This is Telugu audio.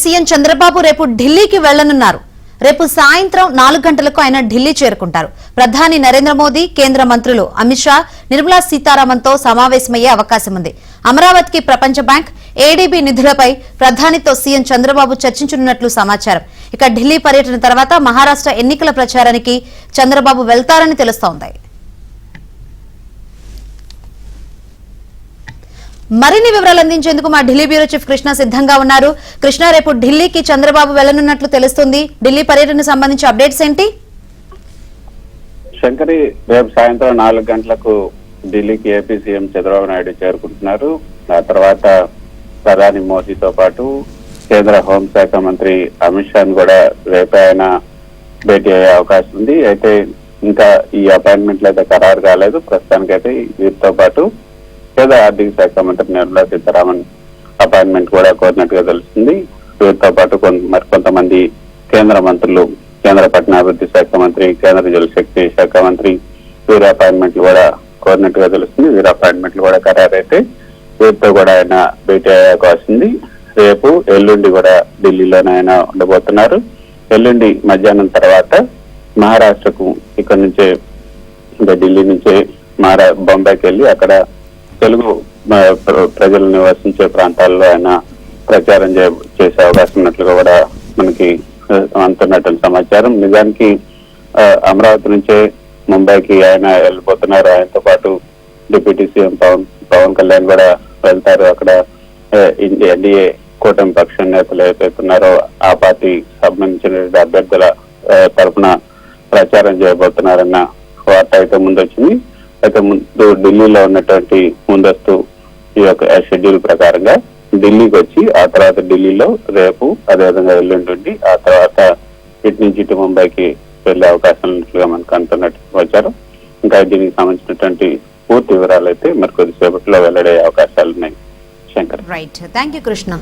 సీఎం చంద్రబాబు రేపు ఢిల్లీకి వెళ్లనున్నారు. రేపు సాయంత్రం 4 గంటలకు ఆయన ఢిల్లీ చేరుకుంటారు. ప్రధాని నరేంద్ర మోదీ, కేంద్ర మంత్రులు అమిత్ షా, నిర్మలా సీతారామన్తో సమావేశమయ్యే అవకాశం ఉంది. అమరావతికి ప్రపంచ బ్యాంక్, ఏడీబీ నిధులపై ప్రధానితో సీఎం చంద్రబాబు చర్చించనున్నట్లు సమాచారం. ఇక ఢిల్లీ పర్యటన తర్వాత మహారాష్ట్ర ఎన్నికల ప్రచారానికి చంద్రబాబు వెళ్తారని తెలుస్తోంది. మరిన్ని వివరాలు అందించేందుకు మా ఢిల్లీ బ్యూరో చీఫ్ కృష్ణ సిద్ధంగా ఉన్నారు. కృష్ణ, రేపు ఢిల్లీకి చంద్రబాబు వెళ్లనున్నట్లు తెలుస్తుంది. ఢిల్లీ పర్యటనకు సంబంధించి అప్డేట్స్ ఏంటి? శంకరి, రేపు సాయంత్రం 4 గంటలకు ఢిల్లీకి ఏపీ సీఎం చంద్రబాబు నాయుడు చేరుకుంటున్నారు. ఆ తర్వాత ప్రధాని మోదీతో పాటు కేంద్ర హోంశాఖ మంత్రి అమిత్ షాను కూడా రేపు ఆయన భేటీ అయ్యే అవకాశం ఉంది. అయితే ఇంకా ఈ అపాయింట్మెంట్లు అయితే ఖరారు కాలేదు. ప్రస్తుతానికైతే వీరితో పాటు కేంద్ర ఆర్థిక శాఖ మంత్రి నిర్మలా సీతారామన్ అపాయింట్మెంట్ కూడా కోరినట్టుగా తెలుస్తుంది. వీరితో పాటు మరికొంతమంది కేంద్ర మంత్రులు, కేంద్ర పట్టణాభివృద్ధి శాఖ మంత్రి, కేంద్ర జలశక్తి శాఖ మంత్రి, వీరి అపాయింట్మెంట్లు కూడా కోరినట్టుగా తెలుస్తుంది. వీరి అపాయింట్మెంట్లు కూడా ఖరారైతే వీరితో కూడా ఆయన భేటీ అయ్యే అవకాశం ఉంది. రేపు ఎల్లుండి కూడా ఢిల్లీలోనే ఆయన ఉండబోతున్నారు. ఎల్లుండి మధ్యాహ్నం తర్వాత మహారాష్ట్రకు ఇక్కడ నుంచే ఢిల్లీ నుంచే బొంబాయికి వెళ్ళి అక్కడ తెలుగు ప్రజలు నివసించే ప్రాంతాల్లో ఆయన ప్రచారం చేసే అవకాశం ఉన్నట్లుగా కూడా మనకి అందుతున్నట్టు సమాచారం. నిజానికి అమరావతి నుంచే ముంబైకి ఆయన వెళ్ళిపోతున్నారు. ఆయనతో పాటు డిప్యూటీ సీఎం పవన్ కళ్యాణ్ కూడా వెళ్తారు. అక్కడ ఎన్డీఏ కూటమి పక్ష నేతలు ఏవైతున్నారో ఆ పార్టీకి సంబంధించిన అభ్యర్థుల తరఫున ప్రచారం చేయబోతున్నారన్న వార్త అయితే ముందొచ్చింది. అయితే ముందు ఢిల్లీలో ఉన్నటువంటి ముందస్తు ఈ యొక్క షెడ్యూల్ ప్రకారంగా ఢిల్లీకి వచ్చి ఆ తర్వాత ఢిల్లీలో రేపు అదేవిధంగా ఎల్లుండి ఆ తర్వాత ఇటు నుంచి ఇటు ముంబైకి వెళ్లే అవకాశం ఉన్నట్లుగా మనకు అంటున్నట్టు వచ్చారు. ఇంకా దీనికి సంబంధించినటువంటి పూర్తి వివరాలు అయితే మరి కొద్దిసేపట్లో వెల్లడే అవకాశాలు ఉన్నాయి. Shankar, right, thank you Krishna.